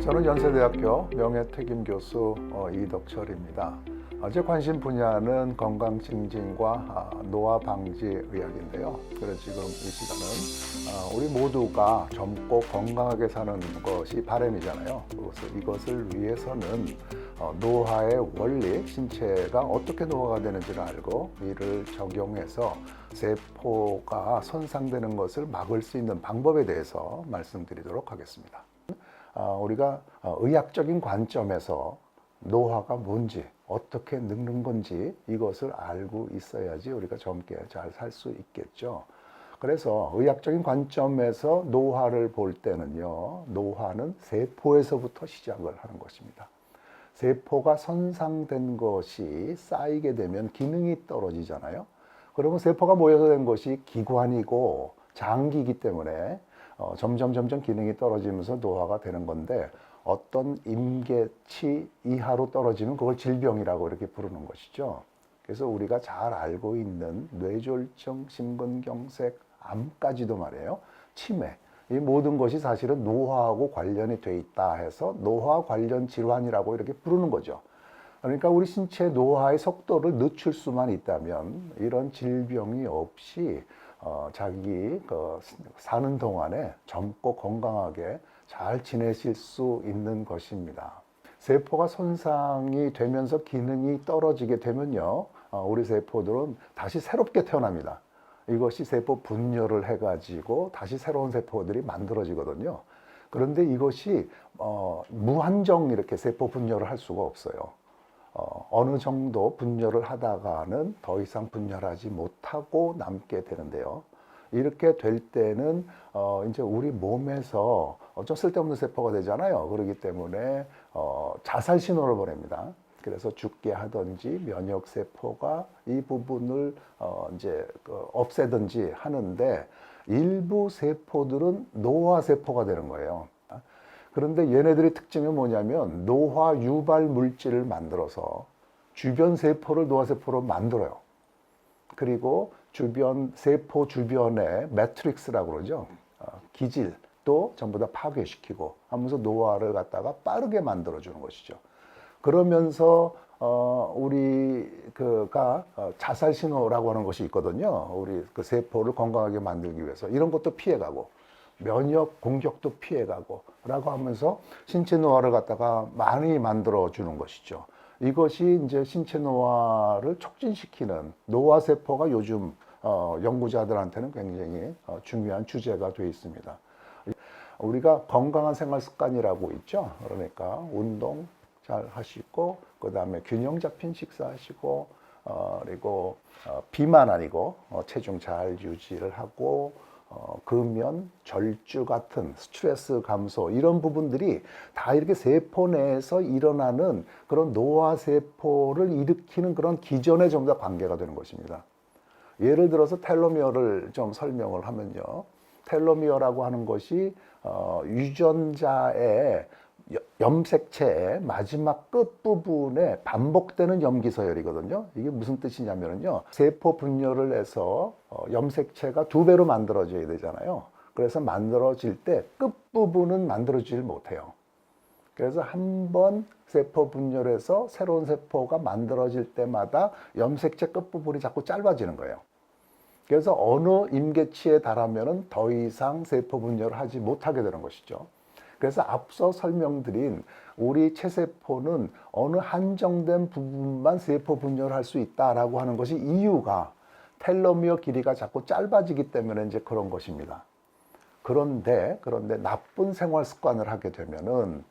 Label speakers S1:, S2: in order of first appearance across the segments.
S1: 저는 연세대학교 명예특임 교수 이덕철입니다. 제 관심 분야는 건강 증진과 노화 방지 의학인데요. 그래서 지금 이 시간은 우리 모두가 젊고 건강하게 사는 것이 바람이잖아요. 이것을 위해서는 노화의 원리, 신체가 어떻게 노화가 되는지를 알고 이를 적용해서 세포가 손상되는 것을 막을 수 있는 방법에 대해서 말씀드리도록 하겠습니다. 우리가 의학적인 관점에서 노화가 뭔지, 어떻게 늙는 건지 이것을 알고 있어야지 우리가 젊게 잘 살 수 있겠죠. 그래서 의학적인 관점에서 노화를 볼 때는요, 노화는 세포에서부터 시작을 하는 것입니다. 세포가 손상된 것이 쌓이게 되면 기능이 떨어지잖아요. 그러면 세포가 모여서 된 것이 기관이고 장기이기 때문에 점점 기능이 떨어지면서 노화가 되는 건데, 어떤 임계치 이하로 떨어지면 그걸 질병이라고 이렇게 부르는 것이죠. 그래서 우리가 잘 알고 있는 뇌졸중, 심근경색, 암까지도 말이에요. 치매, 이 모든 것이 사실은 노화하고 관련이 돼 있다 해서 노화 관련 질환이라고 이렇게 부르는 거죠. 그러니까 우리 신체 노화의 속도를 늦출 수만 있다면 이런 질병이 없이 자기 사는 동안에 젊고 건강하게 잘 지내실 수 있는 것입니다. 세포가 손상이 되면서 기능이 떨어지게 되면요, 우리 세포들은 다시 새롭게 태어납니다. 이것이 세포 분열을 해가지고 다시 새로운 세포들이 만들어지거든요. 그런데 이것이 무한정 이렇게 세포 분열을 할 수가 없어요. 어느 정도 분열을 하다가는 더 이상 분열하지 못하고 남게 되는데요. 이렇게 될 때는 이제 우리 몸에서 좀 쓸데없는 세포가 되잖아요. 그렇기 때문에 자살 신호를 보냅니다. 그래서 죽게 하든지 면역 세포가 이 부분을 이제 없애든지 하는데, 일부 세포들은 노화 세포가 되는 거예요. 그런데 얘네들의 특징은 뭐냐면 노화 유발 물질을 만들어서 주변 세포를 노화 세포로 만들어요. 그리고 주변 세포 주변에 매트릭스라고 그러죠. 기질도 전부 다 파괴시키고 하면서 노화를 갖다가 빠르게 만들어 주는 것이죠. 그러면서 우리가 자살 신호라고 하는 것이 있거든요. 우리 그 세포를 건강하게 만들기 위해서 이런 것도 피해가고 면역 공격도 피해가고 라고 하면서 신체 노화를 갖다가 많이 만들어 주는 것이죠. 이것이 이제 신체 노화를 촉진시키는 노화 세포가 요즘 연구자들한테는 굉장히 중요한 주제가 되어 있습니다. 우리가 건강한 생활 습관이라고 있죠. 그러니까 운동 잘 하시고, 그 다음에 균형 잡힌 식사하시고, 그리고 비만 아니고 체중 잘 유지를 하고, 금연, 절주 같은 스트레스 감소, 이런 부분들이 다 이렇게 세포 내에서 일어나는 그런 노화 세포를 일으키는 그런 기전에 좀 더 관계가 되는 것입니다. 예를 들어서 텔로미어를 좀 설명을 하면요, 텔로미어라고 하는 것이 유전자의 염색체의 마지막 끝부분에 반복되는 염기 서열이거든요. 이게 무슨 뜻이냐면요, 세포 분열을 해서 염색체가 2배로 만들어져야 되잖아요. 그래서 만들어질 때 끝부분은 만들어지질 못해요. 그래서 한 번 세포 분열해서 새로운 세포가 만들어질 때마다 염색체 끝부분이 자꾸 짧아지는 거예요. 그래서 어느 임계치에 달하면은 더 이상 세포 분열을 하지 못하게 되는 것이죠. 그래서 앞서 설명드린 우리 체세포는 어느 한정된 부분만 세포 분열을 할 수 있다라고 하는 것이 이유가 텔로미어 길이가 자꾸 짧아지기 때문에 이제 그런 것입니다. 그런데 나쁜 생활 습관을 하게 되면은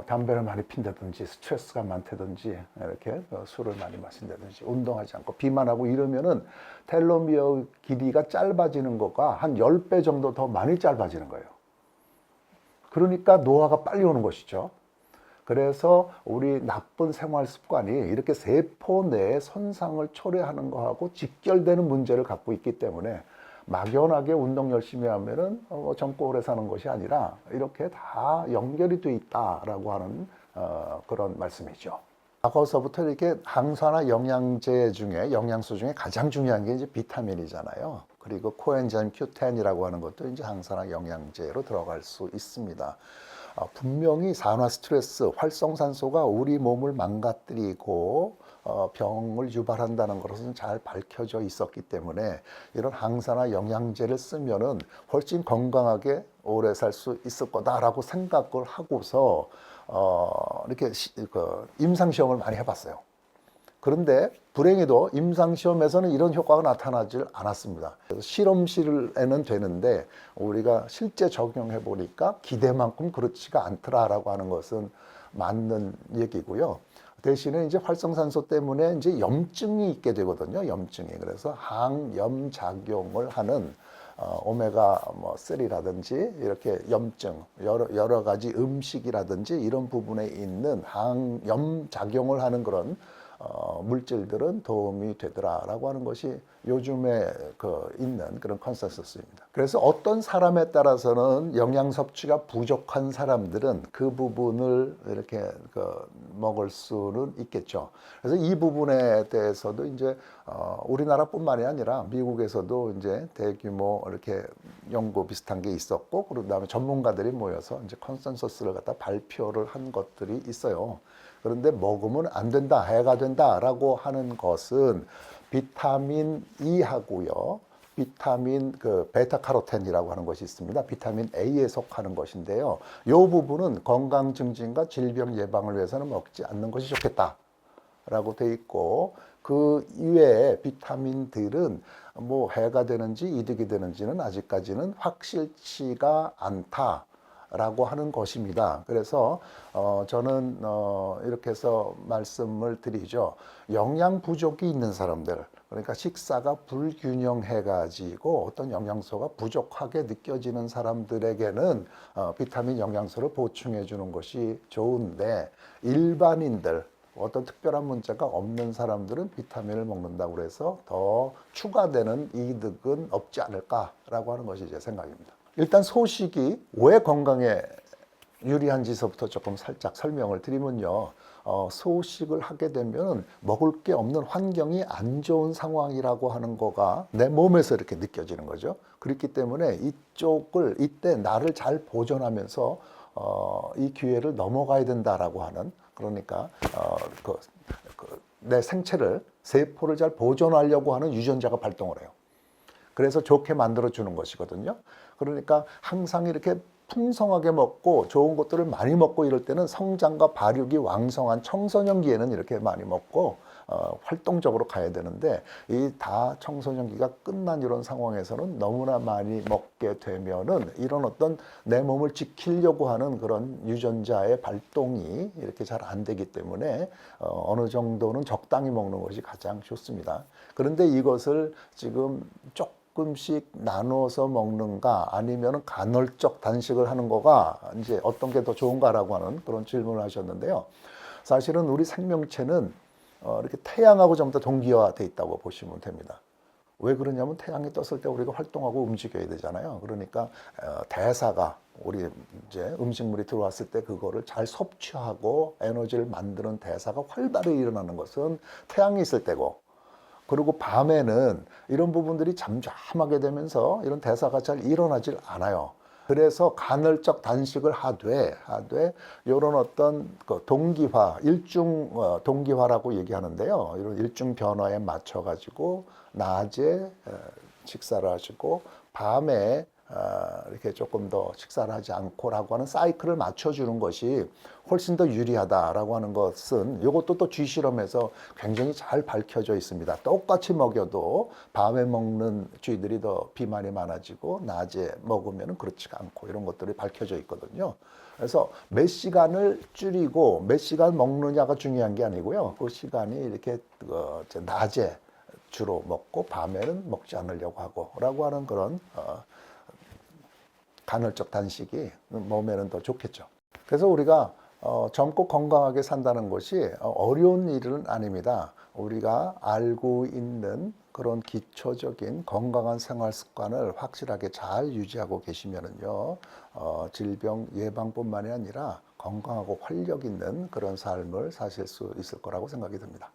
S1: 담배를 많이 핀다든지 스트레스가 많다든지 이렇게 술을 많이 마신다든지 운동하지 않고 비만하고 이러면은 텔로미어 길이가 짧아지는 것과 한 10배 정도 더 많이 짧아지는 거예요. 그러니까 노화가 빨리 오는 것이죠. 그래서 우리 나쁜 생활 습관이 이렇게 세포 내에 손상을 초래하는 거하고 직결되는 문제를 갖고 있기 때문에 막연하게 운동 열심히 하면은 젊고 오래 사는 것이 아니라 이렇게 다 연결이 돼 있다라고 하는 그런 말씀이죠. 과거서부터 이렇게 항산화 영양제 중에 영양소 중에 가장 중요한 게 이제 비타민이잖아요. 그리고 코엔자임 Q10이라고 하는 것도 이제 항산화 영양제로 들어갈 수 있습니다. 분명히 산화 스트레스, 활성산소가 우리 몸을 망가뜨리고 병을 유발한다는 것은 잘 밝혀져 있었기 때문에 이런 항산화 영양제를 쓰면은 훨씬 건강하게 오래 살 수 있을 거다라고 생각을 하고서 이렇게 임상시험을 많이 해봤어요. 그런데 불행히도 임상시험에서는 이런 효과가 나타나질 않았습니다. 그래서 실험실에는 되는데 우리가 실제 적용해 보니까 기대만큼 그렇지가 않더라라고 하는 것은 맞는 얘기고요. 대신에 이제 활성산소 때문에 이제 염증이 있게 되거든요. 염증이. 그래서 항염 작용을 하는 오메가 3라든지 이렇게 염증, 여러 가지 음식이라든지 이런 부분에 있는 항염 작용을 하는 그런 물질들은 도움이 되더라라고 하는 것이 요즘에 있는 그런 컨센서스입니다. 그래서 어떤 사람에 따라서는 영양 섭취가 부족한 사람들은 그 부분을 이렇게 먹을 수는 있겠죠. 그래서 이 부분에 대해서도 이제 우리나라뿐만이 아니라 미국에서도 이제 대규모 이렇게 연구 비슷한 게 있었고, 그다음에 전문가들이 모여서 이제 컨센서스를 갖다 발표를 한 것들이 있어요. 그런데 먹으면 안 된다, 해가 된다라고 하는 것은 비타민 E하고요. 비타민 베타카로텐이라고 하는 것이 있습니다. 비타민 A에 속하는 것인데요. 이 부분은 건강 증진과 질병 예방을 위해서는 먹지 않는 것이 좋겠다라고 돼 있고, 그 이외에 비타민들은 뭐 해가 되는지 이득이 되는지는 아직까지는 확실치가 않다. 라고 하는 것입니다. 그래서 저는 이렇게 해서 말씀을 드리죠. 영양 부족이 있는 사람들, 그러니까 식사가 불균형해 가지고 어떤 영양소가 부족하게 느껴지는 사람들에게는 비타민 영양소를 보충해 주는 것이 좋은데, 일반인들 어떤 특별한 문제가 없는 사람들은 비타민을 먹는다고 해서 더 추가되는 이득은 없지 않을까라고 하는 것이 제 생각입니다. 일단 소식이 왜 건강에 유리한지서부터 조금 살짝 설명을 드리면요. 소식을 하게 되면 먹을 게 없는 환경이 안 좋은 상황이라고 하는 거가 내 몸에서 이렇게 느껴지는 거죠. 그렇기 때문에 이때 나를 잘 보존하면서 이 기회를 넘어가야 된다라고 하는, 그러니까 내 생체를, 세포를 잘 보존하려고 하는 유전자가 발동을 해요. 그래서 좋게 만들어주는 것이거든요. 그러니까 항상 이렇게 풍성하게 먹고 좋은 것들을 많이 먹고 이럴 때는 성장과 발육이 왕성한 청소년기에는 이렇게 많이 먹고 활동적으로 가야 되는데, 이 다 청소년기가 끝난 이런 상황에서는 너무나 많이 먹게 되면은 이런 어떤 내 몸을 지키려고 하는 그런 유전자의 발동이 이렇게 잘 안 되기 때문에 어느 정도는 적당히 먹는 것이 가장 좋습니다. 그런데 이것을 지금 조금씩 나눠서 먹는가 아니면 간헐적 단식을 하는 거가 이제 어떤 게 더 좋은가라고 하는 그런 질문을 하셨는데요. 사실은 우리 생명체는 이렇게 태양하고 전부 다 동기화되어 있다고 보시면 됩니다. 왜 그러냐면 태양이 떴을 때 우리가 활동하고 움직여야 되잖아요. 그러니까 대사가, 우리 이제 음식물이 들어왔을 때 그거를 잘 섭취하고 에너지를 만드는 대사가 활발히 일어나는 것은 태양이 있을 때고, 그리고 밤에는 이런 부분들이 잠잠하게 되면서 이런 대사가 잘 일어나질 않아요. 그래서 간헐적 단식을 하되 이런 어떤 동기화, 일중 동기화라고 얘기하는데요. 이런 일중 변화에 맞춰 가지고 낮에 식사를 하시고 밤에 이렇게 조금 더 식사를 하지 않고라고 하는 사이클을 맞춰주는 것이 훨씬 더 유리하다라고 하는 것은, 이것도 또 쥐실험에서 굉장히 잘 밝혀져 있습니다. 똑같이 먹여도 밤에 먹는 쥐들이 더 비만이 많아지고 낮에 먹으면 그렇지가 않고, 이런 것들이 밝혀져 있거든요. 그래서 몇 시간을 줄이고 몇 시간 먹느냐가 중요한 게 아니고요. 그 시간이 이렇게 낮에 주로 먹고 밤에는 먹지 않으려고 하고 라고 하는 그런 간헐적 단식이 몸에는 더 좋겠죠. 그래서 우리가 젊고 건강하게 산다는 것이 어려운 일은 아닙니다. 우리가 알고 있는 그런 기초적인 건강한 생활 습관을 확실하게 잘 유지하고 계시면은요, 질병 예방뿐만이 아니라 건강하고 활력 있는 그런 삶을 사실 수 있을 거라고 생각이 듭니다.